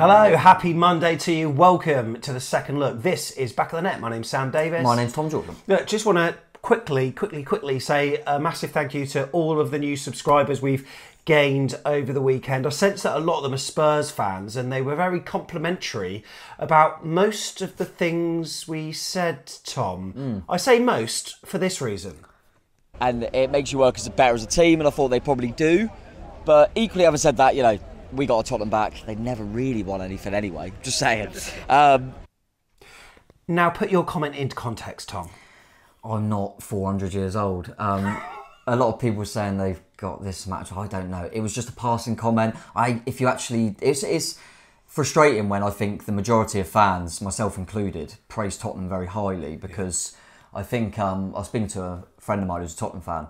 Hello, happy Monday to you. Welcome to the second look. This is Back of the Net. My name's Sam Davis. My name's Tom Jordan. Look, just want to quickly say a massive thank you to all of the new subscribers we've gained over the weekend. I sense that a lot of them are Spurs fans and they were very complimentary about most of the things we said, Tom. I say most for this reason. And it makes you work better as a team, and I thought they probably do. But equally, having said that, you know, we got a Tottenham back. They never really won anything anyway. Just saying. Now put your comment into context, Tom. I'm not 400 years old. A lot of people saying they've got this match. I don't know. It was just a passing comment. It's frustrating when I think the majority of fans, myself included, praise Tottenham very highly because I think I was speaking to a friend of mine who's a Tottenham fan,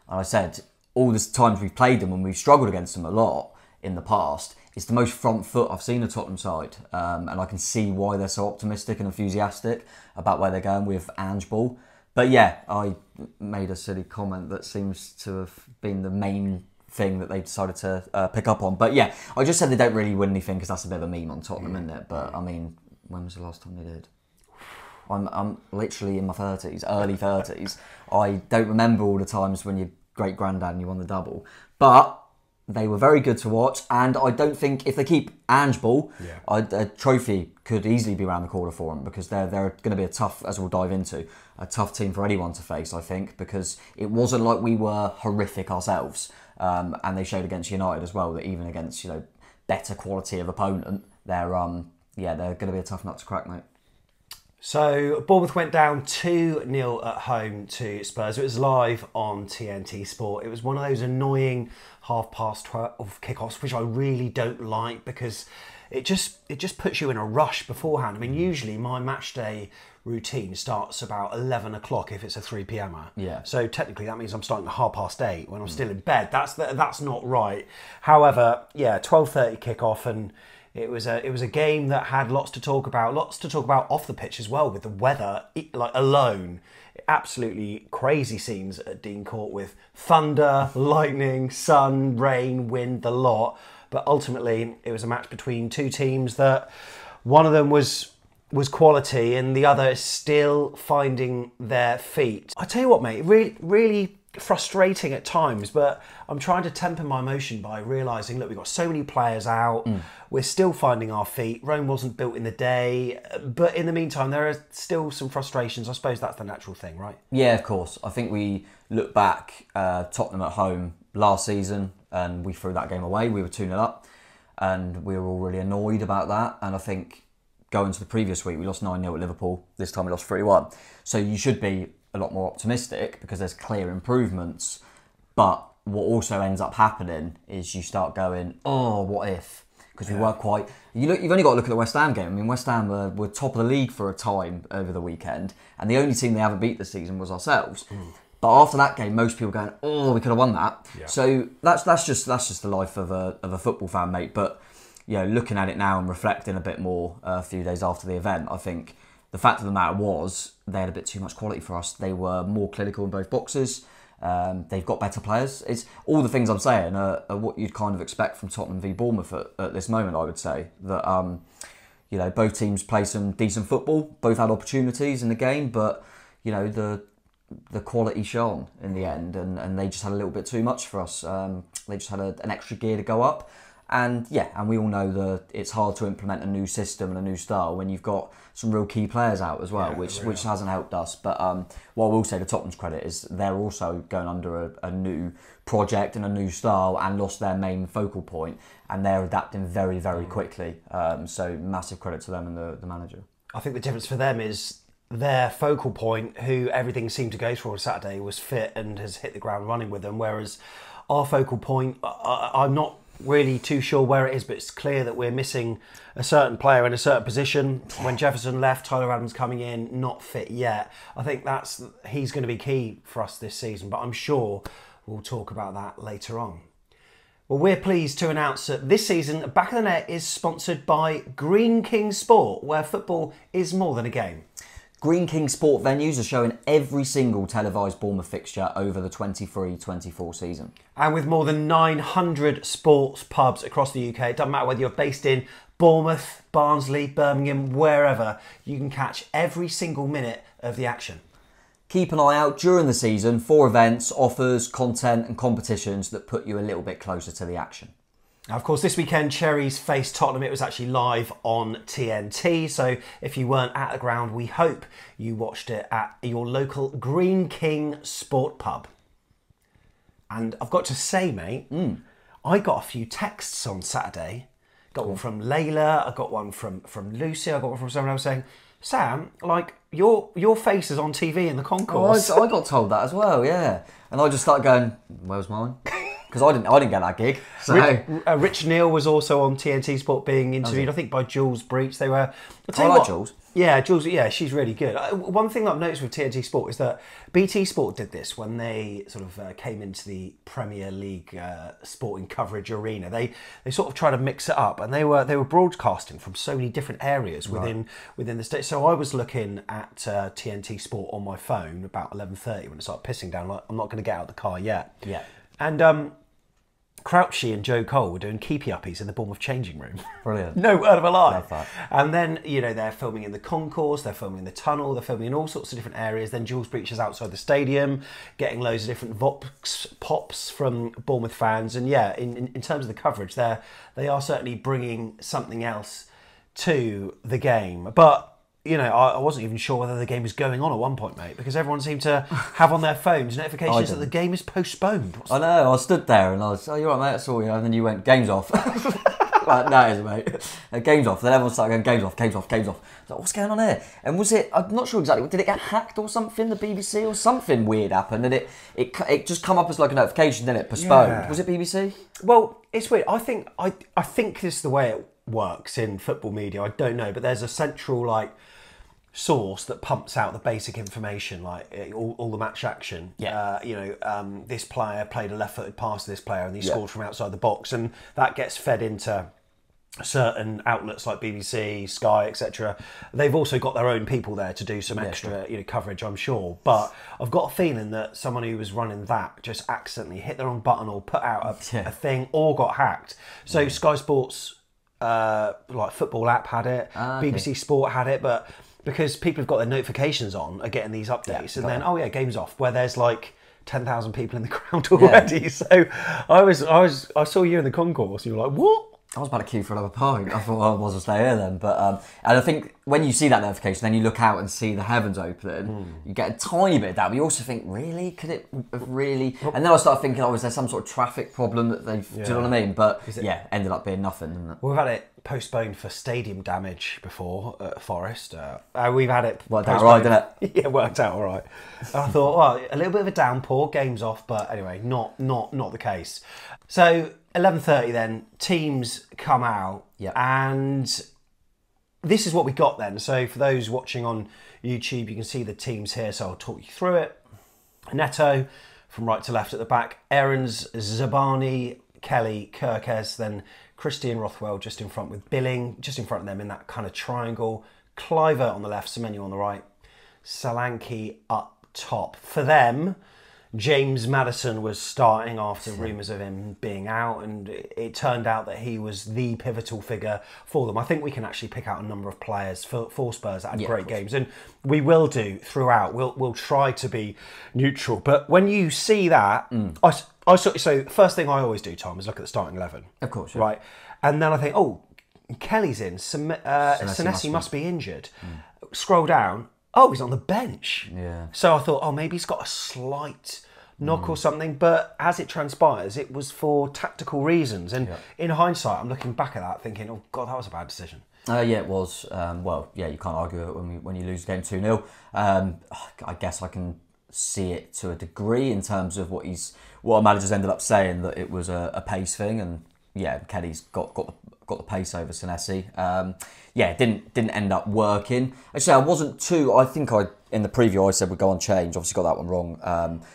and I said all the times we've played them and we've struggled against them a lot in the past, it's the most front foot I've seen a Tottenham side, and I can see why they're so optimistic and enthusiastic about where they're going with Ange Ball. But yeah, I made a silly comment that seems to have been the main thing that they decided to pick up on. But yeah, I just said they don't really win anything because that's a bit of a meme on Tottenham, isn't it? But I mean, when was the last time they did? I'm literally in my 30s, early 30s. I don't remember all the times when your great granddad and you won the double. But they were very good to watch, and I don't think if they keep Ange Ball, a trophy could easily be around the corner for them because they're going to be a tough, as we'll dive into, a tough team for anyone to face, I think, because it wasn't like we were horrific ourselves, and they showed against United as well that even against better quality of opponent, they're going to be a tough nut to crack, mate. So Bournemouth went down 2-0 at home to Spurs. It was live on TNT Sport. It was one of those annoying 12:30 kickoffs, which I really don't like because it just puts you in a rush beforehand. I mean, usually my match day routine starts about 11 o'clock if it's a 3 p.m. Yeah. So technically that means I'm starting at 8:30 when I'm still in bed. That's not right. However, yeah, 12:30 kickoff, and it was a game that had lots to talk about off the pitch as well, with the weather alone. Absolutely crazy scenes at Dean Court with thunder, lightning, sun, rain, wind, the lot. But ultimately, it was a match between two teams that one of them was quality and the other is still finding their feet. I tell you what, mate, really frustrating at times, but I'm trying to temper my emotion by realising, look, we've got so many players out, we're still finding our feet. Rome wasn't built in the day, but in the meantime, there are still some frustrations. I suppose that's the natural thing, right? Yeah, of course. I think we look back, Tottenham at home last season, and we threw that game away. We were 2-0 up, and we were all really annoyed about that. And I think going to the previous week, we lost 9-0 at Liverpool. This time we lost 3-1. So you should be a lot more optimistic because there's clear improvements. But what also ends up happening is you start going, oh, what if? Because we weren't quite... You've only got to look at the West Ham game. I mean, West Ham were top of the league for a time over the weekend, and the only team they haven't beat this season was ourselves. But after that game, most people going, oh, we could have won that. Yeah. So that's just the life of a football fan, mate. But looking at it now and reflecting a bit more a few days after the event, I think the fact of the matter was they had a bit too much quality for us. They were more clinical in both boxes. They've got better players. It's all the things I'm saying are what you'd kind of expect from Tottenham v Bournemouth at this moment, I would say. That both teams play some decent football. Both had opportunities in the game, but the quality shone in the end, and they just had a little bit too much for us. They just had an extra gear to go up. And we all know that it's hard to implement a new system and a new style when you've got some real key players out as well, which hasn't helped us. But what I will say to Tottenham's credit is they're also going under a new project and a new style and lost their main focal point, and they're adapting very, very quickly. So massive credit to them and the manager. I think the difference for them is their focal point, who everything seemed to go through on Saturday, was fit and has hit the ground running with them, whereas our focal point, I'm not really too sure where it is, but it's clear that we're missing a certain player in a certain position. When Jefferson left, Tyler Adams coming in, not fit yet. I think he's going to be key for us this season, but I'm sure we'll talk about that later on. Well, we're pleased to announce that this season, Back of the Net is sponsored by Green King Sport, where football is more than a game. Green King Sport venues are showing every single televised Bournemouth fixture over the 23-24 season. And with more than 900 sports pubs across the UK, it doesn't matter whether you're based in Bournemouth, Barnsley, Birmingham, wherever, you can catch every single minute of the action. Keep an eye out during the season for events, offers, content and competitions that put you a little bit closer to the action. Now, of course, this weekend, Cherries faced Tottenham. It was actually live on TNT. So if you weren't at the ground, we hope you watched it at your local Green King Sport Pub. And I've got to say, mate, I got a few texts on Saturday. Got one from Layla, I got one from Lucy, I got one from someone else saying, Sam, like, your face is on TV in the concourse. I got told that as well, yeah. And I just started going, where's mine? Because I didn't get that gig. So. Rich Neal was also on TNT Sport being interviewed, I think, by Jules Breach. They were. I like Jules. Yeah, Jules. Yeah, she's really good. One thing that I've noticed with TNT Sport is that BT Sport did this when they sort of came into the Premier League sporting coverage arena. They sort of tried to mix it up, and they were broadcasting from so many different areas within the state. So I was looking at TNT Sport on my phone about 11:30 when it started pissing down. Like, I'm not going to get out of the car yet. Yeah. And Crouchy and Joe Cole were doing keepy-uppies in the Bournemouth changing room. Brilliant. No word of a lie. Love that. And then, they're filming in the concourse, they're filming in the tunnel, they're filming in all sorts of different areas. Then Jules Breach is outside the stadium, getting loads of different vox pops from Bournemouth fans. And yeah, in terms of the coverage, they are certainly bringing something else to the game. But I wasn't even sure whether the game was going on at one point, mate, because everyone seemed to have on their phones notifications that the game is postponed. I know, I stood there and I was, oh, you're right, mate, I saw you. And then you went, game's off. Like, no, it is, mate. Game's off. Then everyone started going, game's off. I was like, what's going on here? And was it, I'm not sure exactly, did it get hacked or something, the BBC, or something weird happened? And it just come up as like a notification, then it postponed. Yeah. Was it BBC? Well, it's weird. I think this is the way it works in football media. I don't know, but there's a central, source that pumps out the basic information, like all the match action. Yeah. This player played a left-footed pass to this player and he scored from outside the box, and that gets fed into certain outlets like BBC, Sky, etc. They've also got their own people there to do some extra coverage, I'm sure. But I've got a feeling that someone who was running that just accidentally hit the wrong button or put out a thing or got hacked. So Sky Sports football app had it, BBC Sport had it, but because people have got their notifications on, are getting these updates, and then game's off, where there's 10,000 people in the crowd already. Yeah. So I saw you in the concourse, and you were like, what? I was about to queue for another pint. I thought I was to stay here then. But and I think when you see that notification, then you look out and see the heavens open, you get a tiny bit of doubt, but you also think, really? Could it have really? And then I start thinking, is there some sort of traffic problem that they've, do you know what I mean? But ended up being nothing, didn't it? We've had it postponed for stadium damage before at Forest. We've had it worked out all right, didn't it? Yeah, worked out all right. And I thought, a little bit of a downpour, game's off, but anyway, not the case. So 11:30 then, teams come out, and this is what we got then. So for those watching on YouTube, you can see the teams here, so I'll talk you through it. Neto from right to left at the back, Aarons, Zabani, Kelly, Kirkes, then Christian Rothwell just in front with Billing, just in front of them in that kind of triangle. Cliver on the left, Semenyo on the right, Solanke up top. For them, James Maddison was starting after rumours of him being out, and it turned out that he was the pivotal figure for them. I think we can actually pick out a number of players for Spurs that had great games, and we will do throughout. We'll try to be neutral, but when you see that, so first thing I always do, Tom, is look at the starting 11. Of course, right, and then I think, Kelly's in. Senesi must be injured. Scroll down. Oh, he's on the bench. Yeah. So I thought, maybe he's got a slight knock or something. But as it transpires, it was for tactical reasons. And in hindsight, I'm looking back at that thinking, oh, God, that was a bad decision. It was. You can't argue it when you lose the game 2-0. I guess I can see it to a degree in terms of what our managers ended up saying, that it was a pace thing. And Kelly's got the pace over Senesi. Didn't end up working. Actually, I wasn't too. I think in the preview I said we'd go on change. Obviously got that one wrong.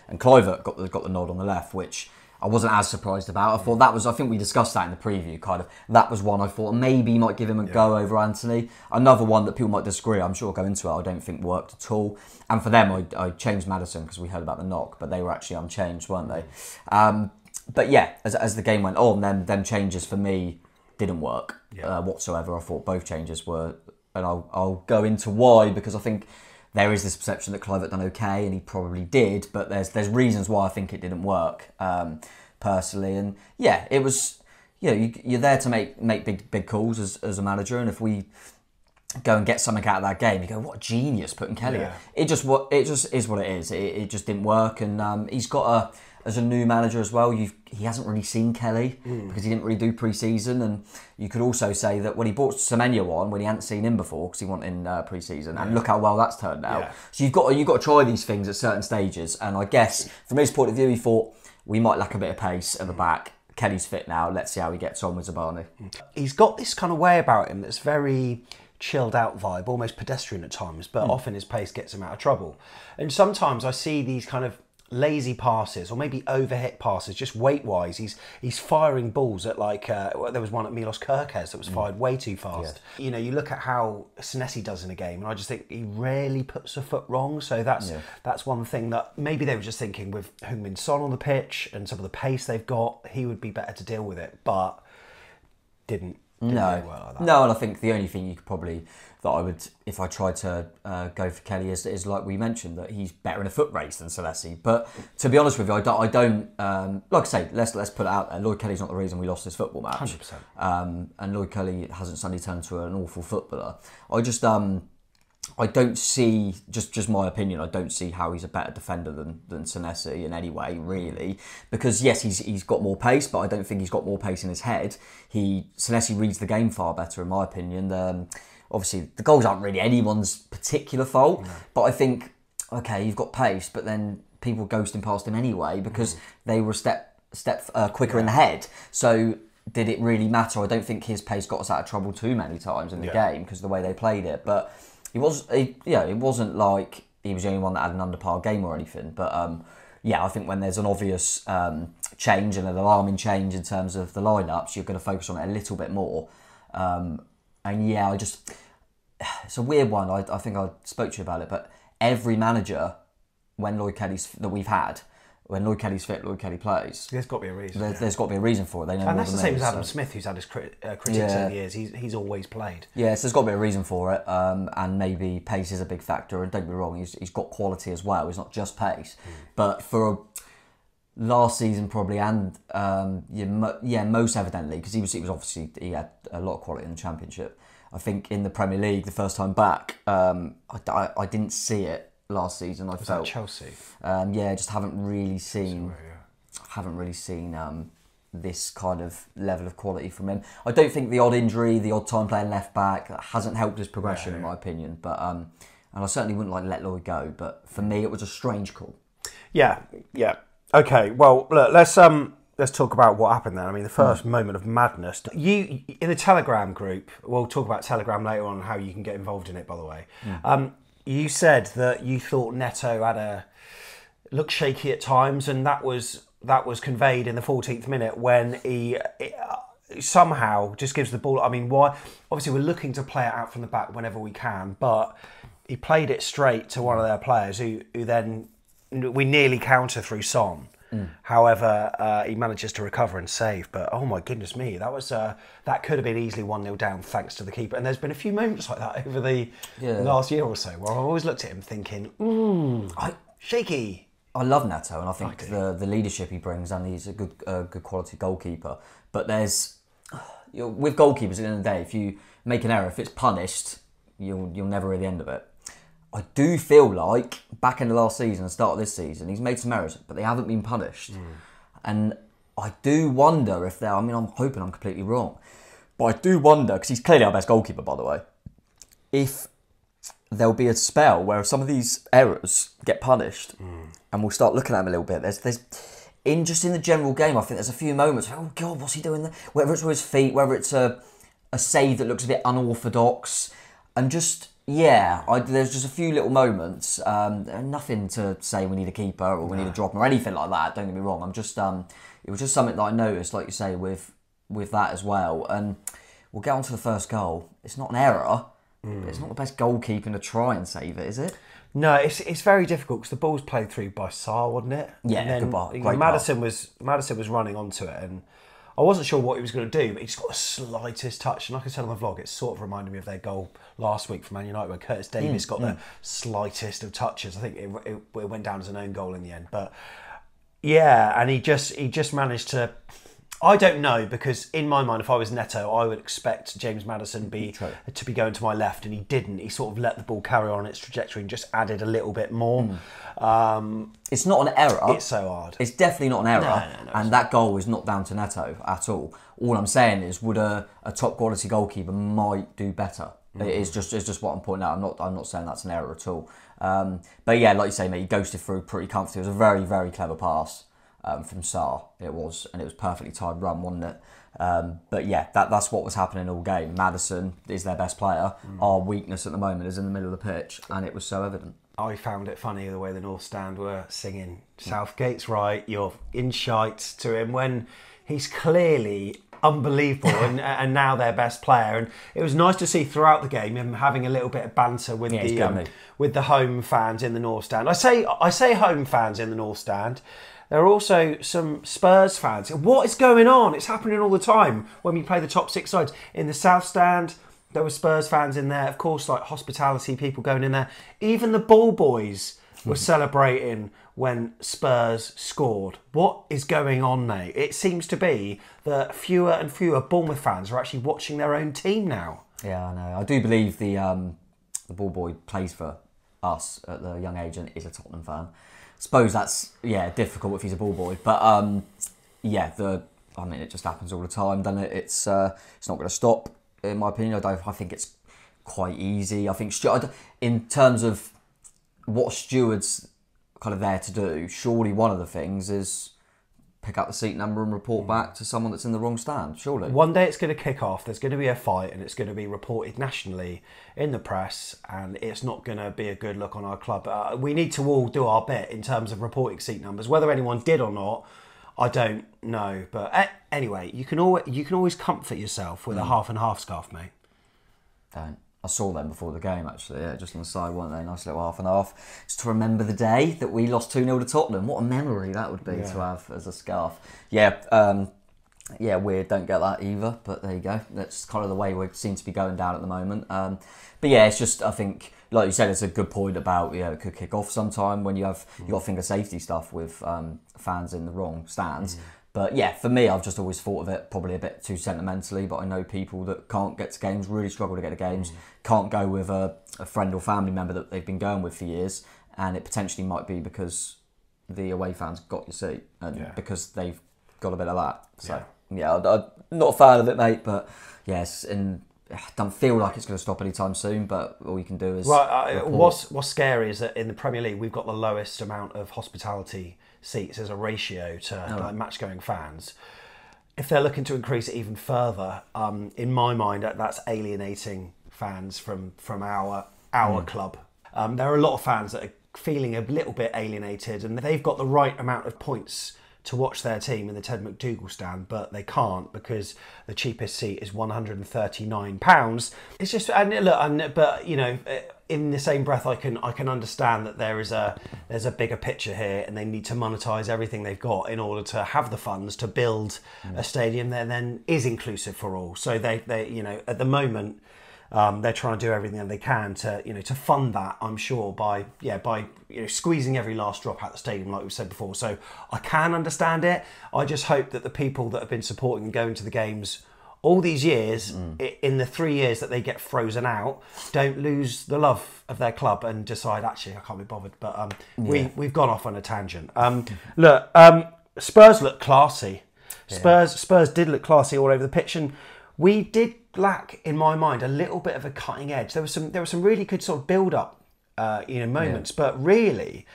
And Kluivert got the nod on the left, which I wasn't as surprised about. I thought that was. I think we discussed that in the preview. Kind of that was one I thought maybe might give him a go over Anthony. Another one that people might disagree. I'm sure I'll go into it. I don't think worked at all. And for them, I changed Maddison because we heard about the knock, but they were actually unchanged, weren't they? But as the game went on, then them changes for me didn't work whatsoever. I thought both changes were, and I'll go into why, because I think there is this perception that Clive had done okay, and he probably did, but there's reasons why I think it didn't work personally. And yeah, it was, you're there to make big calls as a manager, and if we go and get something out of that game, you go, what a genius putting Kelly in. It just is what it is. It just didn't work, and he's got as a new manager as well, he hasn't really seen Kelly because he didn't really do pre-season, and you could also say that when he brought Semenyo on, when he hadn't seen him before because he wasn't in pre-season, and look how well that's turned out. So you've got to try these things at certain stages, and I guess from his point of view, he thought we might lack a bit of pace at the back. Kelly's fit now. Let's see how he gets on with Zabani. He's got this kind of way about him that's very chilled out vibe, almost pedestrian at times, but often his pace gets him out of trouble. And sometimes I see these kind of lazy passes, or maybe overhit passes, just weight-wise. He's firing balls at there was one at Milos Kerkez that was fired way too fast. You look at how Senesi does in a game, and I just think he rarely puts a foot wrong. So that's one thing that maybe they were just thinking with Heung-min Son on the pitch and some of the pace they've got, he would be better to deal with it, but didn't. No, and I think the only thing you could probably, that I would, if I tried to go for Kelly, is like we mentioned, that he's better in a foot race than Senesi. But to be honest with you, I don't like I say, let's put it out there. Lloyd Kelly's not the reason we lost this football match. 100%. And Lloyd Kelly hasn't suddenly turned to an awful footballer. I don't see, just my opinion, I don't see how he's a better defender than Senesi in any way, really. Because yes, he's got more pace, but I don't think he's got more pace in his head. Senesi reads the game far better, in my opinion. Obviously, the goals aren't really anyone's particular fault, but I think, okay, you've got pace, but then people ghosting past him anyway because they were a step quicker in the head. So did it really matter? I don't think his pace got us out of trouble too many times in the game because of the way they played it, but it wasn't like he was the only one that had an under-par game or anything. But I think when there's an obvious change and an alarming change in terms of the lineups, you're going to focus on it a little bit more. It's a weird one. I think I spoke to you about it, but every manager, when Lloyd Kelly's fit, Lloyd Kelly plays. There's got to be a reason. There's got to be a reason for it. They know, and that's the same as Adam Smith, who's had his critics over the years. He's always played. Yeah, so there's got to be a reason for it, and maybe pace is a big factor. And don't get me wrong, he's got quality as well. He's not just pace, but for last season probably, and most evidently because he was obviously, he had a lot of quality in the Championship. I think in the Premier League the first time back, I didn't see it last season. I felt Chelsea. Just haven't really seen this kind of level of quality from him. I don't think the odd injury, the odd time playing left back, hasn't helped his progression in my opinion. But and I certainly wouldn't let Lloyd go. But for me, it was a strange call. Yeah. Okay. Well, look, let's talk about what happened then. I mean, the first moment of madness. You in the Telegram group. We'll talk about Telegram later on, how you can get involved in it. By the way, you said that you thought Neto looked shaky at times, and that was conveyed in the 14th minute when he somehow just gives the ball. I mean, why? Obviously, we're looking to play it out from the back whenever we can, but he played it straight to one of their players who then we nearly counter through Son. However, he manages to recover and save. But oh my goodness me, that could have been easily 1-0 down thanks to the keeper. And there's been a few moments like that over the last year or so where I've always looked at him thinking, shaky. I love Neto, and I think the leadership he brings, and he's a good quality goalkeeper. But there's with goalkeepers at the end of the day, if you make an error, if it's punished, you'll never hear the end of it. I do feel like back in the last season and start of this season, he's made some errors, but they haven't been punished. And I do wonder if they're, I mean, I'm hoping I'm completely wrong, but I do wonder, because he's clearly our best goalkeeper, by the way, if there'll be a spell where some of these errors get punished and we'll start looking at him a little bit. There's in the general game, I think there's a few moments, oh God, what's he doing there? Whether it's with his feet, whether it's a save that looks a bit unorthodox, and just... there's just a few little moments. Nothing to say we need a keeper or we need a drop or anything like that. Don't get me wrong. I'm just it was just something that I noticed, like you say, with that as well. And we'll get on to the first goal. It's not an error. But it's not the best goalkeeping to try and save it, is it? No, it's very difficult because the ball's played through by Sarr, wasn't it? Yeah, and then Madison was running onto it, and I wasn't sure what he was going to do, but he just got the slightest touch. And like I said on the vlog, it sort of reminded me of their goal last week for Man United, where Curtis Davies got the slightest of touches. I think it went down as an own goal in the end, but yeah, and he just managed to. I don't know, because in my mind, if I was Neto, I would expect James Maddison to be going to my left, and he didn't. He sort of let the ball carry on its trajectory and just added a little bit more. It's not an error. It's so hard. It's definitely not an error. No, and that goal is not down to Neto at all. All I'm saying is, would a top quality goalkeeper might do better. It's just what I'm pointing out. I'm not saying that's an error at all. But yeah, like you say, mate, he ghosted through pretty comfortably. It was a very, very clever pass. From Sarr, it was perfectly timed run, wasn't it? But yeah, that's what was happening all game. Maddison is their best player. Our weakness at the moment is in the middle of the pitch, and it was so evident. I found it funny the way the North Stand were singing "Southgate's right, you're in shite" to him when he's clearly unbelievable and now their best player. And it was nice to see throughout the game him having a little bit of banter with with the home fans in the North Stand. I say home fans in the North Stand. There are also some Spurs fans. What is going on? It's happening all the time when we play the top 6 sides. In the South Stand, there were Spurs fans in there. Of course, like hospitality people going in there. Even the ball boys were celebrating when Spurs scored. What is going on, mate? It seems to be that fewer and fewer Bournemouth fans are actually watching their own team now. Yeah, I know. I do believe the ball boy plays for us at the young age and is a Tottenham fan. Suppose that's difficult if he's a ball boy, but it just happens all the time. Then it's not going to stop, in my opinion. I think it's quite easy. I think in terms of what stewards kind of there to do, surely one of the things is pick up the seat number and report back to someone that's in the wrong stand, surely. One day it's going to kick off, there's going to be a fight, and it's going to be reported nationally in the press, and it's not going to be a good look on our club. We need to all do our bit in terms of reporting seat numbers. Whether anyone did or not, I don't know. But anyway, you can always comfort yourself with a half and half scarf, mate. Don't. I saw them before the game, actually, just on the side, weren't they? Nice little half and half. Just to remember the day that we lost 2-0 to Tottenham. What a memory that would be to have as a scarf. Yeah, weird, don't get that either, but there you go. That's kind of the way we seem to be going down at the moment. But yeah, it's just, I think, like you said, it's a good point about, it could kick off sometime when you got finger safety stuff with fans in the wrong stands. But yeah, for me, I've just always thought of it probably a bit too sentimentally, but I know people that can't get to games, really struggle to get to games, can't go with a friend or family member that they've been going with for years, and it potentially might be because the away fans got your seat, and because they've got a bit of that. So yeah, I'm not a fan of it, mate, but yes, and I don't feel like it's going to stop anytime soon, but all you can do is... What's scary is that in the Premier League, we've got the lowest amount of hospitality seats as a ratio to match-going fans. If they're looking to increase it even further, in my mind, that's alienating fans from our club. There are a lot of fans that are feeling a little bit alienated, and they've got the right amount of points to watch their team in the Ted McDougall stand, but they can't because the cheapest seat is £139. It's just, but in the same breath, I can understand that there's a bigger picture here, and they need to monetize everything they've got in order to have the funds to build a stadium that then is inclusive for all. So they at the moment, they're trying to do everything they can to fund that, I'm sure, by squeezing every last drop out the stadium, like we've said before. So I can understand it. I just hope that the people that have been supporting and going to the games all these years, in the 3 years that they get frozen out, don't lose the love of their club and decide, actually, I can't be bothered. But we've gone off on a tangent. Spurs look classy. Spurs did look classy all over the pitch, and we did lack, in my mind, a little bit of a cutting edge. There was some really good sort of build-up moments, but really,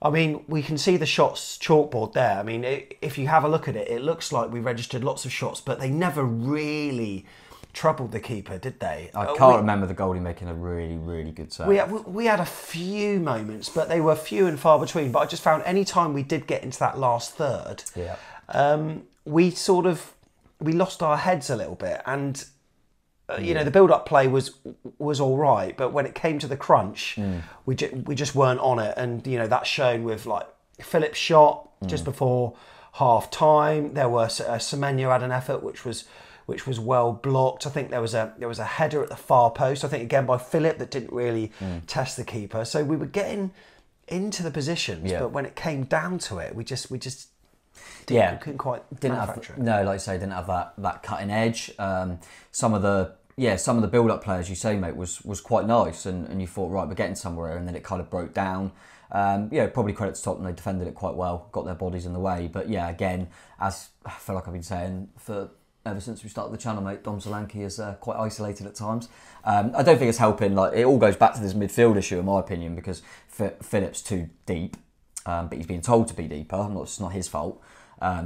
I mean, we can see the shots chalkboard there. I mean, if you have a look at it, it looks like we registered lots of shots, but they never really troubled the keeper, did they? I can't remember the goalie making a really, really good save. We had a few moments, but they were few and far between. But I just found any time we did get into that last third, we lost our heads a little bit, and the build-up play was all right, but when it came to the crunch, we just weren't on it, and that's shown with like Philip's shot just before half time. There were Semenyo had an effort which was well blocked. I think there was a header at the far post, I think again by Philip, that didn't really test the keeper. So we were getting into the positions, but when it came down to it, we just couldn't quite manufacture it. No, like you say, didn't have that cutting edge. Some of the build-up players, you say, mate, was quite nice, and you thought, right, we're getting somewhere, and then it kind of broke down. Probably credit to Tottenham, they defended it quite well, got their bodies in the way. But yeah, again, as I feel like I've been saying ever since we started the channel, mate, Dom Solanke is quite isolated at times. I don't think it's helping. Like, it all goes back to this midfield issue, in my opinion, because Philip's too deep, but he's being told to be deeper. It's not his fault.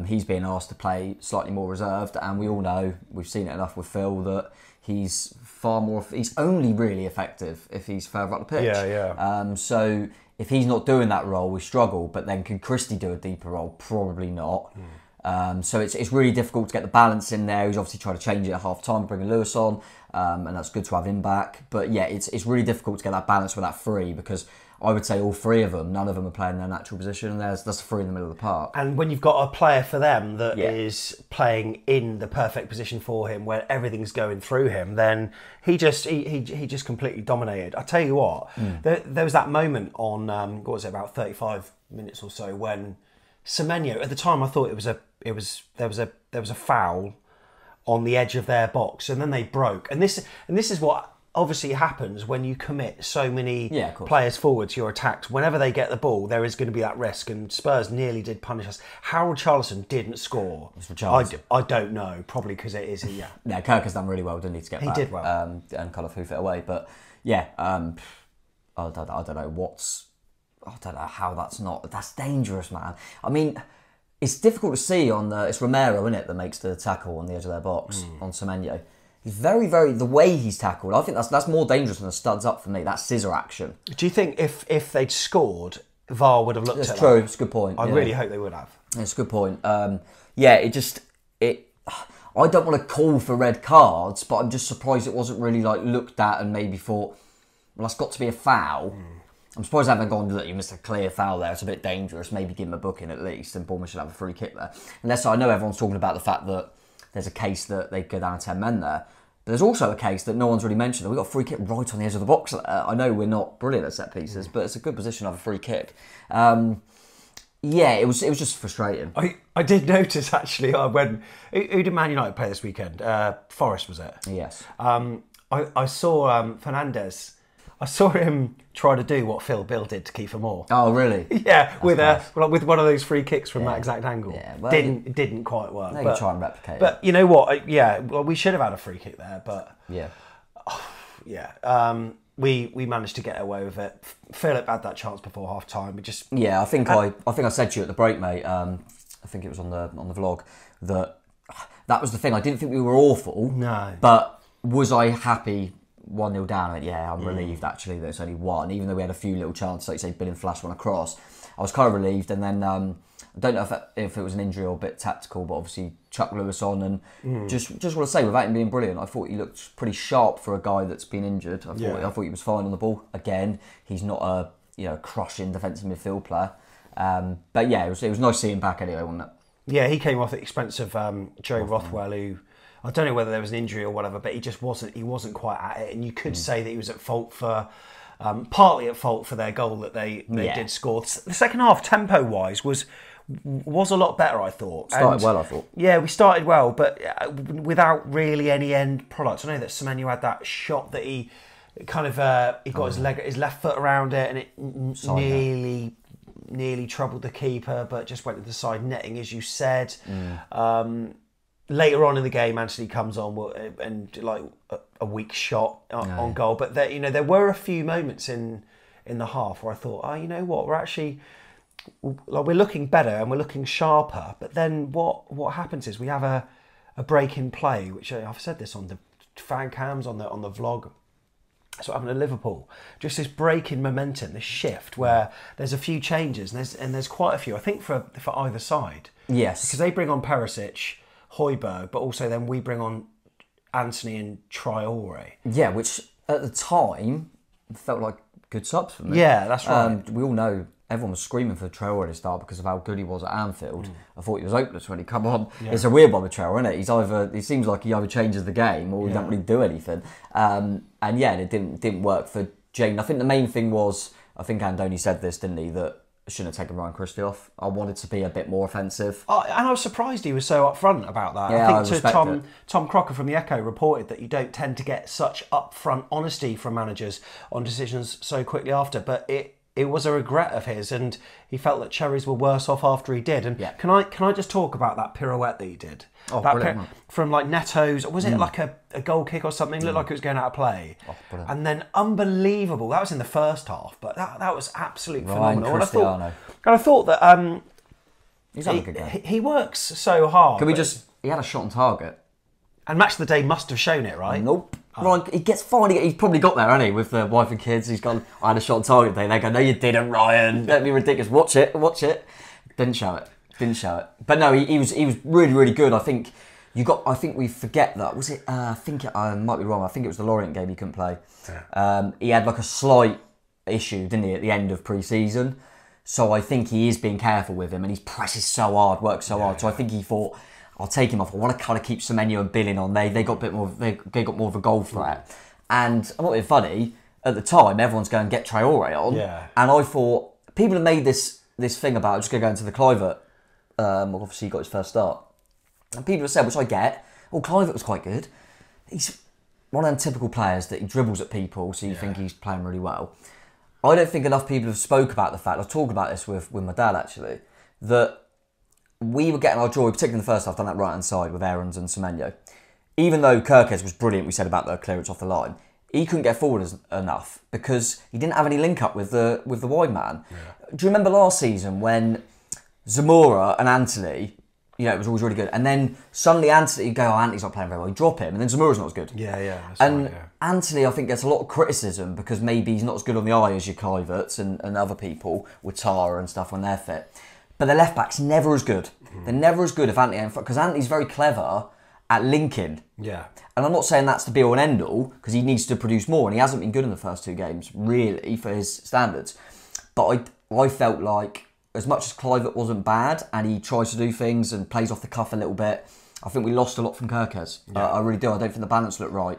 He's being asked to play slightly more reserved, and we all know, we've seen it enough with Phil, that he's only really effective if he's further up the pitch. So if he's not doing that role, we struggle. But then can Christie do a deeper role? Probably not. So it's really difficult to get the balance in there. He's obviously trying to change it at half time, bringing Lewis on, and that's good to have him back. But yeah, it's really difficult to get that balance with that three, because I would say all three of them, none of them are playing their natural position, and that's the three in the middle of the park. And when you've got a player for them that is playing in the perfect position for him, where everything's going through him, then he just completely dominated. I tell you what, there was that moment on what was it, about 35 minutes or so, when Semenyo, at the time I thought there was a foul on the edge of their box, and then they broke. And this is what obviously happens when you commit so many players forward to your attacks. Whenever they get the ball, there is going to be that risk, and Spurs nearly did punish us. Harold Charlison didn't score. I don't know, probably because it is Kirk has done really well, didn't he, to get back? He did well, and kind of hoof it away. But yeah, I don't know how that's dangerous, man. I mean, it's difficult to see it's Romero, isn't it, that makes the tackle on the edge of their box on Semenyo. He's very, very, the way he's tackled, I think that's more dangerous than the studs up for me, that scissor action. Do you think if they'd scored, VAR would have looked at that? That's true, it's a good point. I really hope they would have. It's a good point. I don't want to call for red cards, but I'm just surprised it wasn't really looked at and maybe thought, well, that's got to be a foul. I'm surprised they haven't gone, look, you missed a clear foul there, it's a bit dangerous, maybe give him a booking at least, and Bournemouth should have a free kick there. Unless I know everyone's talking about the fact that there's a case that they go down to 10 men there. But there's also a case that no one's really mentioned, that we got a free kick right on the edge of the box there. I know we're not brilliant at set pieces, but it's a good position to have a free kick. It was just frustrating. I did notice, actually, when... Who did Man United play this weekend? Forest, was it? Yes. I saw Fernandes. I saw him try to do what Phil Bill did to Kiefer Moore. Oh, really? Yeah, with one of those free kicks from that exact angle. Yeah, well, didn't quite work. They can try and replicate it. But you know what? We should have had a free kick there, but we managed to get away with it. Philip had that chance before half time. I think I said to you at the break, mate. I think it was on the vlog that was the thing. I didn't think we were awful. No, but was I happy? 1-0 down, I'm relieved actually that it's only one, even though we had a few little chances, like you say, Billing flashed one across. I was kind of relieved, and then I don't know if it was an injury or a bit tactical, but obviously chuck Lewis on, and just want to say, without him being brilliant, I thought he looked pretty sharp for a guy that's been injured. I thought he was fine on the ball. Again, he's not a crushing defensive midfield player, but yeah, it was nice to see him back anyway, wasn't it? Yeah, he came off at the expense of Joe Rothwell, who, I don't know whether there was an injury or whatever, but he wasn't quite at it, and you could say that he was at fault for, partly at fault for their goal that they did score. The second half, tempo wise, was a lot better, I thought. Started well, I thought. Yeah, we started well, but without really any end product. I know that Semenyo had that shot that he kind of he got his left foot around it, and it nearly troubled the keeper, but just went to the side netting, as you said. Later on in the game, Anthony comes on and a weak shot on goal. But there were a few moments in the half where I thought, you know what, we're looking better and we're looking sharper. But then what happens is we have a break in play, which I've said this on the fan cams, on the vlog. That's what happened at Liverpool. Just this break in momentum, this shift where there's a few changes, and there's quite a few, I think, for either side. Yes. Because they bring on Perisic, Højbjerg, but also then we bring on Anthony and Traore. Yeah, which at the time felt like good subs for me. Yeah, that's right. We all know everyone was screaming for Traore to start because of how good he was at Anfield. I thought he was hopeless when he come on. Yeah. It's a weird one with Traore, isn't it? He seems like he either changes the game or he doesn't really do anything. And yeah, it didn't work for Jane. I think the main thing was, I think Andoni said this, didn't he, that I shouldn't have taken Ryan Christie off. I wanted to be a bit more offensive. And I was surprised he was so upfront about that. Yeah, I think Tom Crocker from the Echo reported that you don't tend to get such upfront honesty from managers on decisions so quickly after, but it was a regret of his, and he felt that Cherries were worse off after he did. And can I just talk about that pirouette that he did? Oh, brilliant. From like Neto's, was it like a goal kick or something? It looked like it was going out of play. Oh, brilliant. And then unbelievable. That was in the first half, but that was absolutely phenomenal. And I thought that he's having a good game. He works so hard. He had a shot on target. And Match of the Day must have shown it, right? Nope. Ryan, he gets finally. He's probably got there, hasn't he, with the wife and kids. He's gone. I had a shot on target day. They go, no, you didn't, Ryan. Don't be ridiculous. Watch it. Didn't show it. But no, he was really, really good. I think we forget that. Was it? I might be wrong. I think it was the Lorient game he couldn't play. Yeah. He had like a slight issue, didn't he, at the end of pre-season? So I think he is being careful with him, and he presses so hard, works so hard. So I think he thought, I'll take him off. I want to kind of keep Semenyo and Billing on. They got a bit more. They got more of a goal threat. And I'm not being funny. At the time, everyone's going get Traore on. Yeah. And I thought people have made this thing about just going to go into the Kluivert. Obviously, he got his first start. And people have said, which I get, Kluivert was quite good. He's one of them typical players that he dribbles at people, so you think he's playing really well. I don't think enough people have spoke about the fact, I talked about this with my dad actually, that we were getting our joy, particularly in the first half, down that right-hand side with Aarons and Semenyo. Even though Kirkes was brilliant, we said about the clearance off the line, he couldn't get forward enough because he didn't have any link-up with the wide man. Yeah. Do you remember last season when Zamora and Anthony, it was always really good, and then suddenly Anthony, you go, Anthony's not playing very well, you drop him, and then Zamora's not as good. Yeah. Anthony, I think, gets a lot of criticism because maybe he's not as good on the eye as your Kluiverts and other people with Tara and stuff when they're fit. But the left back's never as good. They're never as good if Anthony, because Anthony's very clever at linking. Yeah. And I'm not saying that's the be all and end all, because he needs to produce more, and he hasn't been good in the first two games, really, for his standards. But I felt like, as much as Kluivert wasn't bad, and he tries to do things and plays off the cuff a little bit, I think we lost a lot from Kirkes. Yeah. I really do. I don't think the balance looked right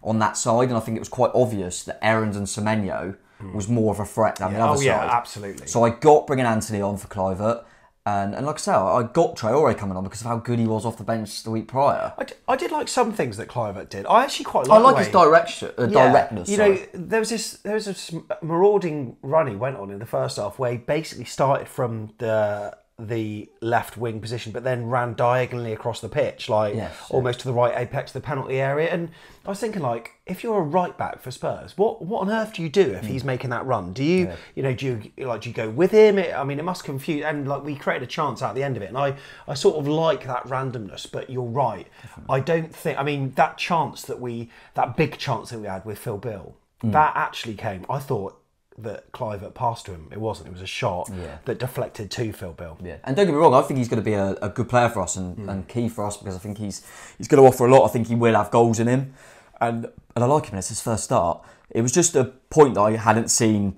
on that side, and I think it was quite obvious that Aarons and Semenyo was more of a threat than the other side. Yeah, absolutely. So I got bringing Anthony on for Kluivert, and like I say, I got Traore coming on because of how good he was off the bench the week prior. I did like some things that Kluivert did. I actually quite like his directness. There was this marauding run he went on in the first half where he basically started from the left wing position, but then ran diagonally across the pitch, almost to the right apex of the penalty area. And I was thinking, if you're a right back for Spurs, what on earth do you do if he's making that run? Do you, do you go with him? It must confuse. And we created a chance at the end of it, and I sort of like that randomness. But you're right. Definitely. I don't think. That big chance that we had with Phil Bill, that actually came. I thought that Kluivert passed to him. It wasn't. It was a shot that deflected to Phil Bill. Yeah. And don't get me wrong, I think he's going to be a good player for us and key for us, because I think he's going to offer a lot. I think he will have goals in him. And I like him. It's his first start. It was just a point that I hadn't seen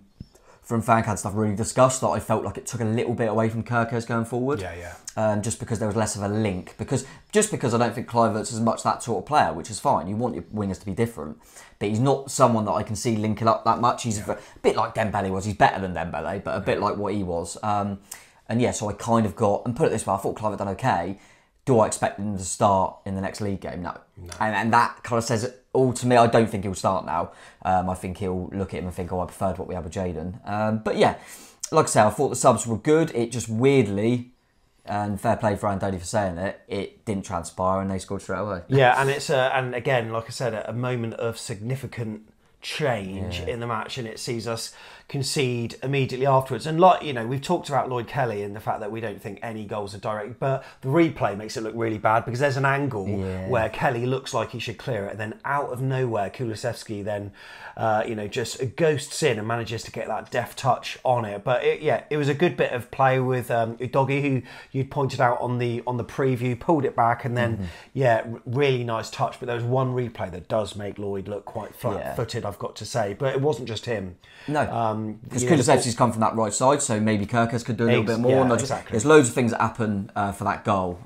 from Fancad stuff really discussed, that I felt like it took a little bit away from Kirkes going forward. Yeah. Just because there was less of a link. Because I don't think Kluivert's as much that sort of player, which is fine. You want your wingers to be different. But he's not someone that I can see linking up that much. He's a bit like Dembele was. He's better than Dembele, but a bit like what he was. So I kind of got, and put it this way, I thought Kluivert done okay. Do I expect him to start in the next league game? No. And that kind of says it all to me. I don't think he'll start now. I think he'll look at him and think, I preferred what we had with Jayden. But yeah, like I say, I thought the subs were good. It just weirdly, and fair play for Andoni for saying it didn't transpire and they scored straight away. Yeah, and it's and again, like I said, a moment of significant change in the match, and it sees us concede immediately afterwards. And we've talked about Lloyd Kelly and the fact that we don't think any goals are direct, but the replay makes it look really bad because there's an angle where Kelly looks like he should clear it, and then out of nowhere Kulusevski then just ghosts in and manages to get that deft touch on it. But it was a good bit of play with Udogie, who you pointed out on the preview, pulled it back, and then really nice touch. But there was one replay that does make Lloyd look quite flat-footed. I I've got to say. But it wasn't just him. No, because Kulusevski's come from that right side, so maybe Kirkers could do a little bit more. Yeah, exactly. There's loads of things that happen for that goal,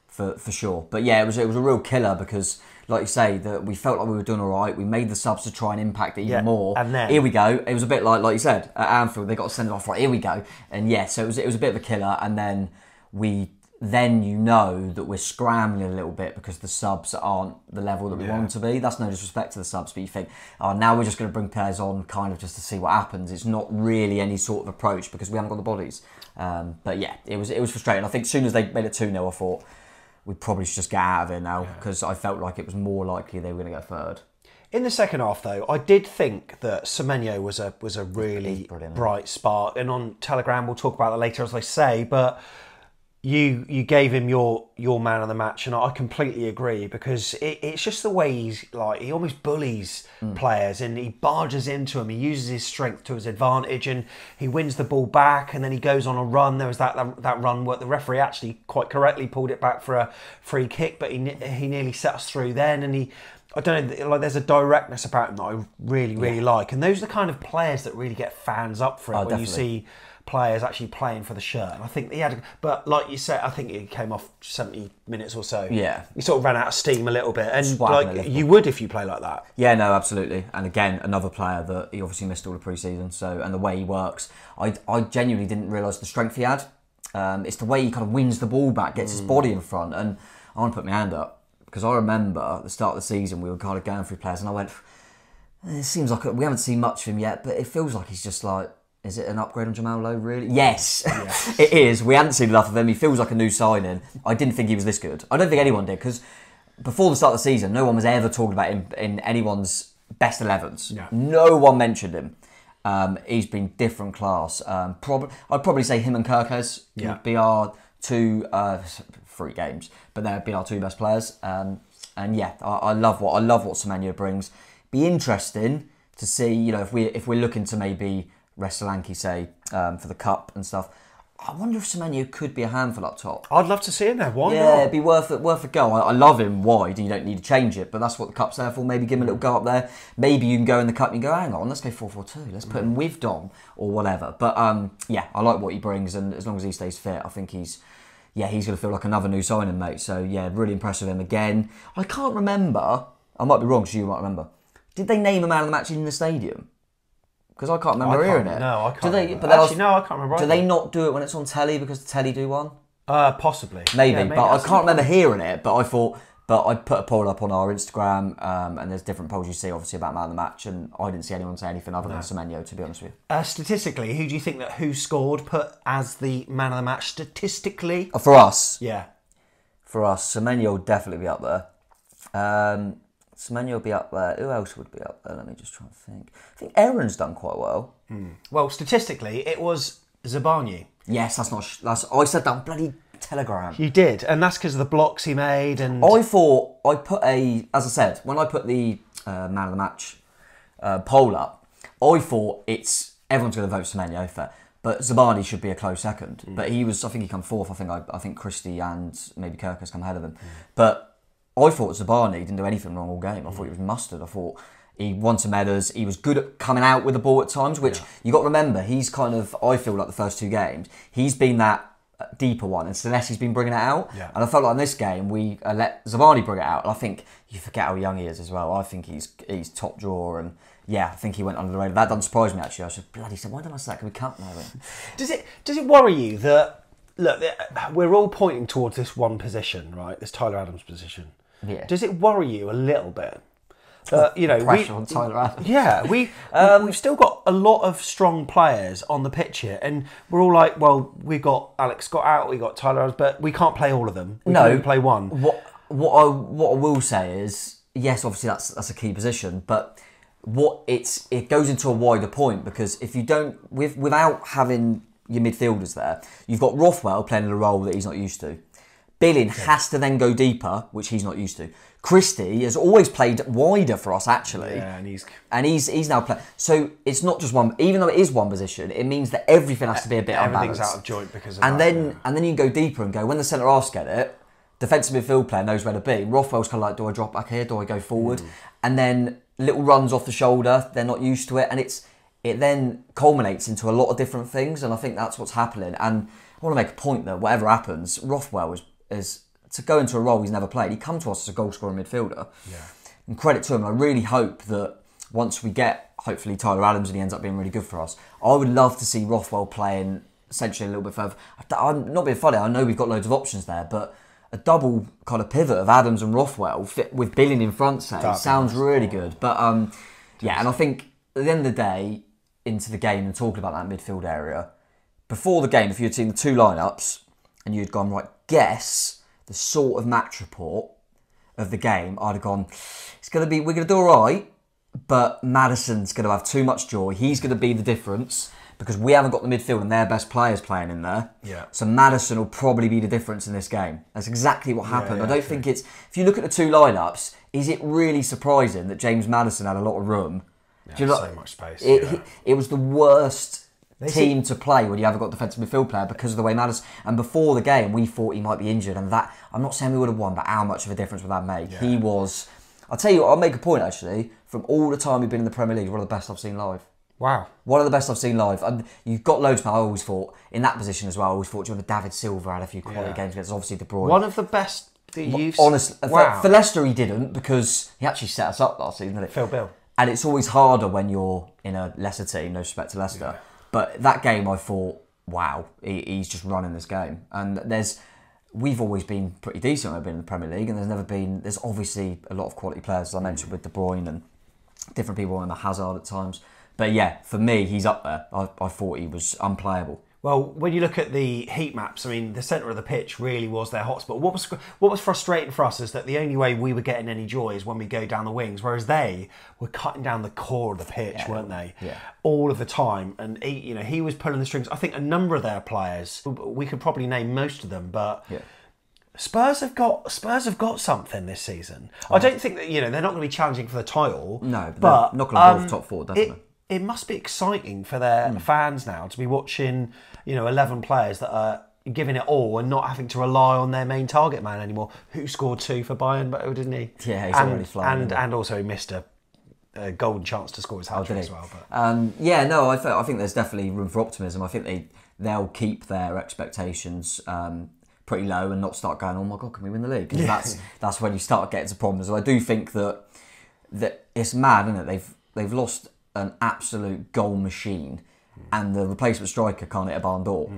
for sure. But yeah, it was a real killer because, like you say, that we felt like we were doing all right. We made the subs to try and impact it even more. And then here we go. It was a bit like you said at Anfield. They got to send it off right. Here we go. And yeah, so it was a bit of a killer. And then you know that we're scrambling a little bit because the subs aren't the level that we want them to be. That's no disrespect to the subs, but you think, oh, now we're just going to bring players on kind of just to see what happens. It's not really any sort of approach because we haven't got the bodies. But yeah, it was frustrating. I think as soon as they made it 2-0, I thought we probably should just get out of here now because I felt like it was more likely they were going to go third. In the second half, though, I did think that Semenyo was a really bright spark. And on Telegram, we'll talk about that later, as I say, but you gave him your man of the match, and I completely agree because it's just the way he almost bullies players and he barges into them. He uses his strength to his advantage and he wins the ball back, and then he goes on a run. There was that run where the referee actually quite correctly pulled it back for a free kick, but he nearly set us through then. And I don't know, like there's a directness about him that I really like, and those are the kind of players that really get fans up for it when definitely. you see players actually playing for the shirt. And I think he had, but like you said, I think he came off 70 minutes or so. Yeah, he sort of ran out of steam a little bit, and like you would if you play like that. Yeah, no, absolutely. And again, another player that he obviously missed all the pre-season. So, and the way he works, I genuinely didn't realise the strength he had. It's the way he kind of wins the ball back, gets his body in front, and I want to put my hand up because I remember at the start of the season we were kind of going through players, and I went, it seems like we haven't seen much of him yet, but it feels like he's just like. Is it an upgrade on Jamal Lowe, really? Yes, it is. We hadn't seen enough of him. He feels like a new signing. I didn't think he was this good. I don't think anyone did, because before the start of the season, no one was ever talking about him in anyone's best 11s. Yeah. No one mentioned him. He's been different class. I'd probably say him and Kirkers would be our two, 3 games, but they'd be our 2 best players. And yeah, I love what Semenyo brings. Be interesting to see, you know, if we're looking to maybe rest Solanke, say, for the cup and stuff. I wonder if Semenyo could be a handful up top. I'd love to see him there. Why not? Yeah, it'd be worth a go. I love him wide, and you don't need to change it, but that's what the cup's there for. Maybe give him a little go up there. Maybe you can go in the cup and you go, hang on, let's go 4-4-2. Let's put him with Dom or whatever. But yeah, I like what he brings, and as long as he stays fit, I think he's going to feel like another new signing, mate. So yeah, really impressed with him again. I can't remember. I might be wrong, so you might remember. Did they name a man of the match in the stadium? Because I can't remember hearing it. No, I can't. Actually, no, I can't remember. Do they not do it when it's on telly because the telly do one? Possibly. Maybe, but I can't remember hearing it. But I thought, I put a poll up on our Instagram, and there's different polls you see, obviously, about man of the match, and I didn't see anyone say anything other than Semenyo, to be honest with you. Statistically, who do you think that who scored put as the man of the match statistically? For us? Yeah. For us, Semenyo will definitely be up there. Semenyo will be up there. Who else would be up there? Let me just try and think. I think Aaron's done quite well. Well, statistically, it was Zabarnyi. Yes, I said that on bloody Telegram. You did, and that's because of the blocks he made. And I thought as I said, when I put the man of the match poll up, I thought everyone's going to vote Semenyo for. But Zabarnyi should be a close second. But I think he come fourth. I think Christie and maybe Kirkers come ahead of him. But I thought Zabarnyi didn't do anything wrong all game. I thought he was mustard. I thought he won some headers. He was good at coming out with the ball at times, which you got to remember. He's kind of, I feel like the first 2 games, he's been that deeper one, and Senesi's been bringing it out. Yeah. And I felt like in this game, we let Zabarnyi bring it out. And I think you forget how young he is as well. I think he's top drawer, and yeah, I think he went under the radar. That doesn't surprise me, actually. I said, bloody, why didn't I say that? Can we cut now? Does it worry you that, look, we're all pointing towards this one position, right? This Tyler Adams position. Yeah. Does it worry you a little bit? You know, pressure on Tyler Adams. Yeah, we've still got a lot of strong players on the pitch here, and we're all like, well, we got Alex Scott out, we got Tyler Adams, but we can't play all of them. We can only play one. What I will say is, yes, obviously that's a key position, but it goes into a wider point, because if you don't, without having your midfielders there, you've got Rothwell playing in a role that he's not used to. Billing has to then go deeper, which he's not used to. Christie has always played wider for us, actually. Yeah, and he's now playing. So it's not just one, even though it is one position, it means that everything has to be a bit unbalanced. Everything's out of joint because of that. And then you can go deeper and go, when the centre-halves get it, defensive midfield player knows where to be. Rothwell's kind of like, do I drop back here? Do I go forward? And then little runs off the shoulder. They're not used to it, and it then culminates into a lot of different things, and I think that's what's happening. And I want to make a point that whatever happens, Rothwell is to go into a role he's never played. He come to us as a goal-scoring midfielder. Yeah. And credit to him. I really hope that once we get, hopefully, Tyler Adams and he ends up being really good for us, I would love to see Rothwell playing essentially a little bit further. I'm not being funny, I know we've got loads of options there, but a double kind of pivot of Adams and Rothwell with Billing in front, say, sounds really good. But yeah, and I think at the end of the day, into the game and talking about that midfield area, before the game, if you had seen the two lineups and you'd gone, right, guess the sort of match report of the game, I'd have gone, we're going to do all right, but Maddison's going to have too much joy. He's going to be the difference because we haven't got the midfield and their best players playing in there. Yeah. So Maddison will probably be the difference in this game. That's exactly what happened. I don't think it's... If you look at the two lineups, is it really surprising that James Maddison had a lot of room? Yeah, so much space. It was the worst team to play when you haven't got a defensive midfield player because of the way Maddison... And before the game, we thought he might be injured, and that... I'm not saying we would have won, but how much of a difference would that make? Yeah. He was... I'll tell you what, I'll make a point, actually. From all the time we've been in the Premier League, one of the best I've seen live. Wow. One of the best I've seen live. You've got loads, but I always thought, in that position as well, I always thought, David Silva had a few quality games against, obviously, De Bruyne. One of the best that you've seen. Honestly, for Leicester he didn't, because he actually set us up last season, didn't he? Phil Bill. And it's always harder when you're in a Leicester team, no respect to Leicester. Yeah. But that game, I thought, wow, he's just running this game. And we've always been pretty decent when we've been in the Premier League, and there's obviously a lot of quality players, as I mentioned, with De Bruyne and different people in the Hazard at times. But yeah, for me, he's up there. I thought he was unplayable. Well, when you look at the heat maps, I mean, the centre of the pitch really was their hotspot. What was frustrating for us is that the only way we were getting any joy is when we go down the wings, whereas they were cutting down the core of the pitch, weren't they? Yeah. All of the time. And he was pulling the strings. I think a number of their players, we could probably name most of them, but Spurs have got something this season. I don't think that they're not going to be challenging for the title. No, but they're not going to go off top four, definitely. It must be exciting for their fans now to be watching, 11 players that are giving it all and not having to rely on their main target man anymore, who scored 2 for Bayern, but didn't he? Yeah, he's already flying. And also he missed a golden chance to score his hat-trick as well. But. I think there's definitely room for optimism. I think they'll keep their expectations pretty low and not start going, oh my God, can we win the league? Because that's when you start getting to problems. So I do think that it's mad, isn't it? They've lost an absolute goal machine, and the replacement striker can't hit a barn door.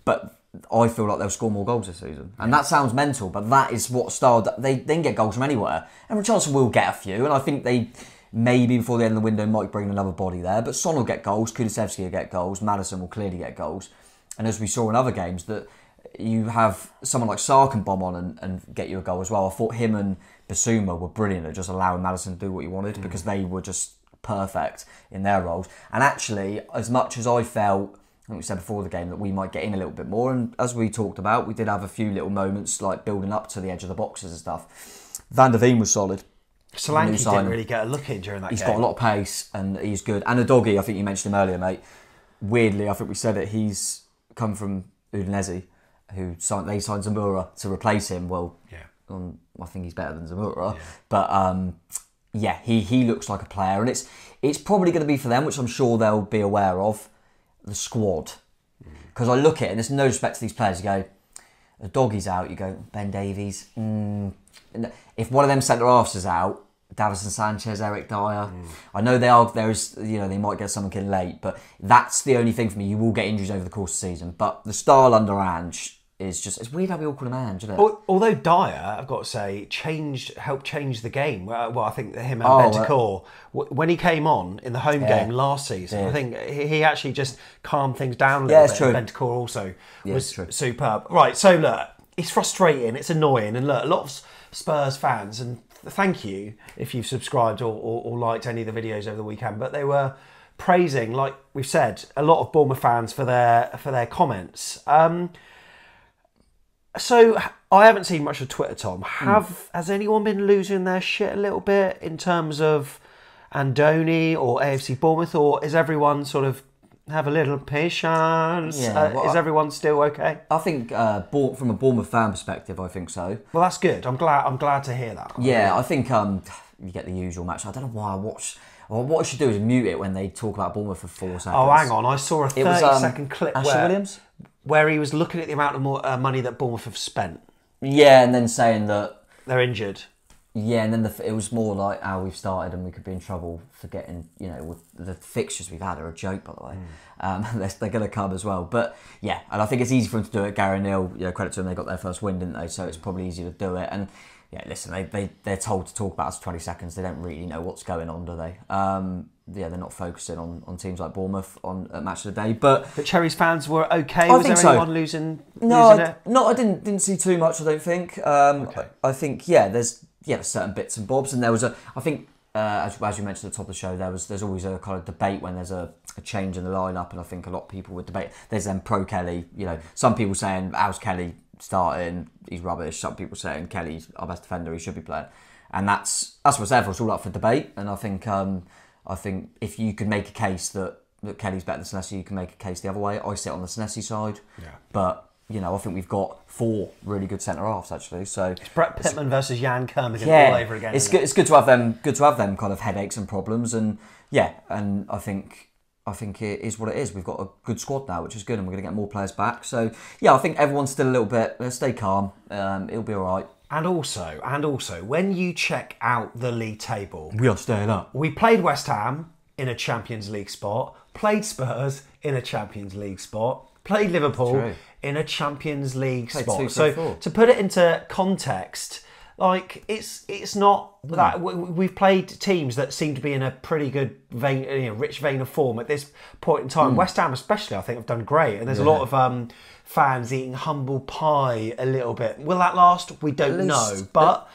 But I feel like they'll score more goals this season, and that sounds mental, but that is what style they can get goals from anywhere. And Richarlison will get a few, and I think they maybe before the end of the window might bring another body there. But Son will get goals, Kulusevski will get goals, Maddison will clearly get goals, and as we saw in other games that you have someone like Sarr can bomb on and get you a goal as well. I thought him and Basuma were brilliant at just allowing Maddison to do what he wanted because they were just perfect in their roles. And actually, as much as I felt, I think we said before the game, that we might get in a little bit more, and as we talked about, we did have a few little moments like building up to the edge of the boxes and stuff. Van der Veen was solid. Solanke didn't really get a look in during that game. He's got a lot of pace and he's good. And Udogie, I think you mentioned him earlier, mate. Weirdly, I think we said it, he's come from Udinese, they signed Zamora to replace him. Well, I think he's better than Zamora. Yeah. But he looks like a player, and it's probably going to be for them, which I'm sure they'll be aware of, the squad. Because I look at it, and there's no respect to these players. You go, the Doggie's out, you go, Ben Davies. If one of them centre-halves is out, Davison Sanchez, Eric Dyer. I know they might get someone in late, but that's the only thing for me. You will get injuries over the course of the season. But the style under Ange is just... It's weird how we all call him Ange, isn't it? Although Dyer, I've got to say, helped change the game. Well, I think him and Bentancur, when he came on in the home game last season, I think he actually just calmed things down a little bit. True. And Bentancur also was superb. Right, so look, it's frustrating, it's annoying, and look, a lot of Spurs fans, and thank you if you've subscribed or liked any of the videos over the weekend, but they were praising, like we've said, a lot of Bournemouth fans for their comments. So I haven't seen much of Twitter, Tom. Has anyone been losing their shit a little bit in terms of Andoni or AFC Bournemouth, or is everyone sort of have a little patience? Is everyone still okay? I think from a Bournemouth fan perspective, I think so. Well, that's good. I'm glad to hear that. Yeah, I think you get the usual match. I don't know why I watch. Well, what I should do is mute it when they talk about Bournemouth for 4 seconds. Oh, hang on. I saw a 30-second clip where he was looking at the amount of money that Bournemouth have spent. Yeah, and then saying that they're injured. Yeah, and then it was more like how we've started and we could be in trouble for getting, with the fixtures we've had are a joke, by the way. They're going to come as well. But yeah, and I think it's easy for them to do it. Gary Neal, credit to them, they got their first win, didn't they? So it's probably easier to do it. And yeah, listen, they're told to talk about us for 20 seconds. They don't really know what's going on, do they? They're not focusing on teams like Bournemouth at Match of the Day. But Cherries fans were okay? Was there anyone losing it? No, I didn't see too much, I don't think. Okay. I think, there's certain bits and bobs, and there was I think, as you mentioned at the top of the show, there's always a kind of debate when there's a change in the lineup, and I think a lot of people would debate. There's then pro Kelly, some people saying, how's Kelly starting? He's rubbish. Some people saying Kelly's our best defender, he should be playing, and that's what's there for. It's all up for debate, and I think if you could make a case that Kelly's better than Senesi, you can make a case the other way. I sit on the Senesi side, but. I think we've got 4 really good centre halves actually. So it's Brett Pittman versus Jan Kermigan all over again. It's good to have them. Good to have them kind of headaches and problems. And and I think it is what it is. We've got a good squad now, which is good, and we're going to get more players back. So I think everyone's still a little bit. Stay calm. It'll be all right. And also, when you check out the league table, we are staying up. We played West Ham in a Champions League spot. Played Spurs in a Champions League spot. Played Liverpool in a Champions League spot. So to put it into context, like it's not that we've played teams that seem to be in a pretty good vein, rich vein of form at this point in time. West Ham, especially, I think have done great, and there's a lot of fans eating humble pie a little bit. Will that last? We don't know, but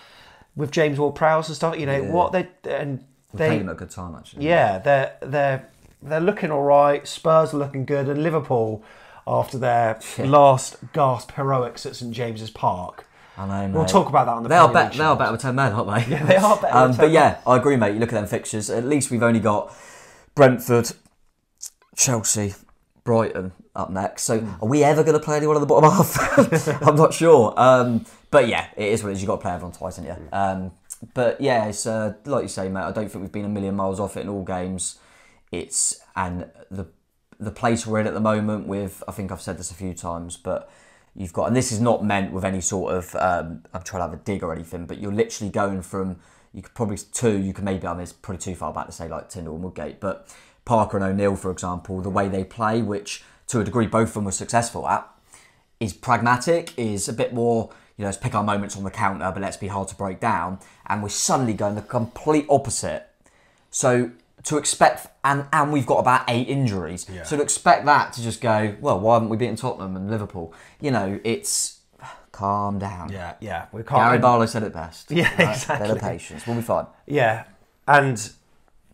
with James Ward-Prowse and stuff, what they played them at a good time actually. Yeah, they're looking all right. Spurs are looking good, and Liverpool, after their last gasp heroics at St James's Park. I know, mate. We'll talk about that on the They are better with 10 men, aren't they? Yeah, they are better with 10 But yeah, I agree, mate. You look at them fixtures, at least we've only got Brentford, Chelsea, Brighton up next. So are we ever going to play anyone on the bottom half? I'm not sure. But yeah, it is what it is. You've got to play everyone twice, haven't you? But yeah, it's like you say, mate, I don't think we've been a million miles off it in all games. And the place we're in at the moment with, I think I've said this a few times, but you've got, and this is not meant with any sort of, I'm trying to have a dig or anything, but you're literally going from, you could probably it's probably too far back to say like Tyndall and Woodgate, but Parker and O'Neill, for example, the way they play, which to a degree both of them were successful at, is pragmatic, is a bit more, let's pick our moments on the counter, but let's be hard to break down, and we're suddenly going the complete opposite. So to expect, and we've got about 8 injuries, so to expect that to just go, well, why haven't we beaten Tottenham and Liverpool? It's calm down. Yeah, we can't. Gary Barlow said it best. Yeah, right? Exactly. Better patience. We'll be fine. Yeah, and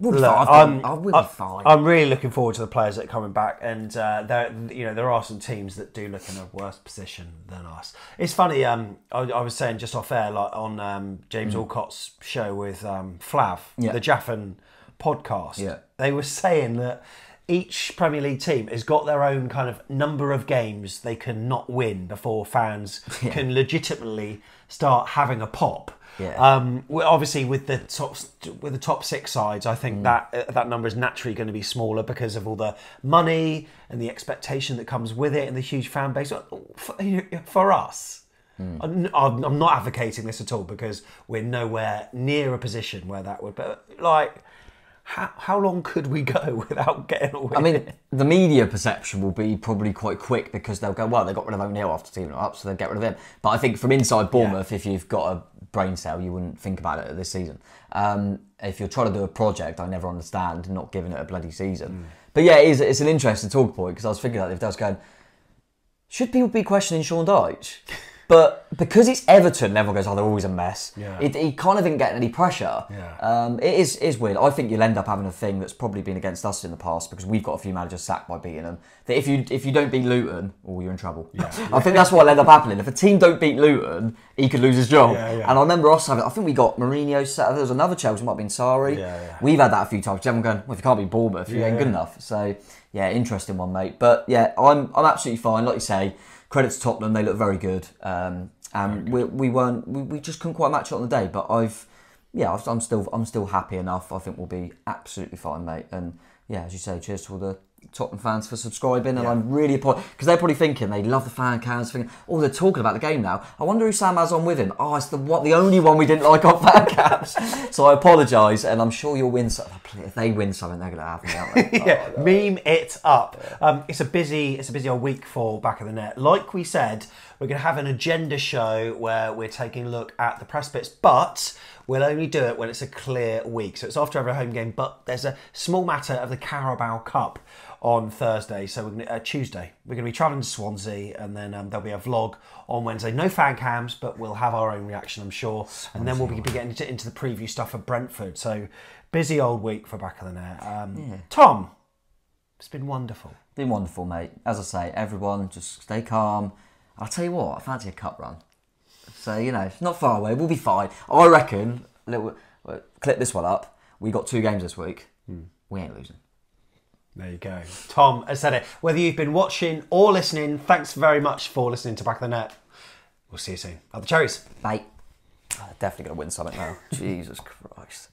we'll be fine. We'll be fine. I'm really looking forward to the players that are coming back, and there are some teams that do look in a worse position than us. It's funny. I was saying just off air, like on James Alcott's show with Flav, the Jaffin podcast, they were saying that each Premier League team has got their own kind of number of games they can not win before fans can legitimately start having a pop. Obviously with the top 6 sides, I think that number is naturally going to be smaller because of all the money and the expectation that comes with it and the huge fan base. For us, I'm not advocating this at all because we're nowhere near a position where that would, but like, how long could we go without getting a win? I mean, the media perception will be probably quite quick because they'll go, well, they got rid of O'Neill after teaming up, so they'll get rid of him. But I think from inside Bournemouth, if you've got a brain cell, you wouldn't think about it this season. If you're trying to do a project, I never understand not giving it a bloody season. But yeah, it's an interesting talk point because I was thinking that if I was going, should people be questioning Sean Dyche? But because it's Everton, and everyone goes, oh, they're always a mess. He kind of didn't get any pressure. It is weird. I think you'll end up having a thing that's probably been against us in the past because we've got a few managers sacked by beating them. That if you don't beat Luton, you're in trouble. I think that's what'll end up happening. If a team don't beat Luton, he could lose his job. And I remember us having, I think we got Mourinho set. There was another Chelsea, might have been Sarri. We've had that a few times. Everyone going, well, if you can't beat Bournemouth, you ain't good enough. So yeah, interesting one, mate. But yeah, I'm absolutely fine. Like you say, credit to Tottenham, they look very good. And we just couldn't quite match it on the day. But yeah, I'm still happy enough. I think we'll be absolutely fine, mate. And yeah, as you say, cheers to all the Tottenham fans for subscribing. And I'm really because they're probably thinking they love the fan cams. Thinking, oh, they're talking about the game now. I wonder who Sam has on with him. Oh, it's the only one we didn't like on fan cams. So I apologise, and I'm sure you'll win something. If they win something, they're going to have me, aren't they? Yeah, meme it up. It's a busy old week for Back of the Net. Like we said, we're going to have an agenda show where we're taking a look at the press bits, but we'll only do it when it's a clear week. So it's after every home game, but there's a small matter of the Carabao Cup on Thursday. So Tuesday, we're going to be travelling to Swansea, and then there'll be a vlog on Wednesday. No fan cams, but we'll have our own reaction, I'm sure. And then we'll be getting into the preview stuff for Brentford. So busy old week for Back of the Net. Tom, it's been wonderful. Been wonderful, mate. As I say, everyone just stay calm. I'll tell you what, I fancy a cup run. So, it's not far away. We'll be fine. I reckon, clip this one up. We got 2 games this week. We ain't losing. There you go. Tom has said it. Whether you've been watching or listening, thanks very much for listening to Back of the Net. We'll see you soon. Up the Cherries. Mate, definitely going to win something now. Jesus Christ.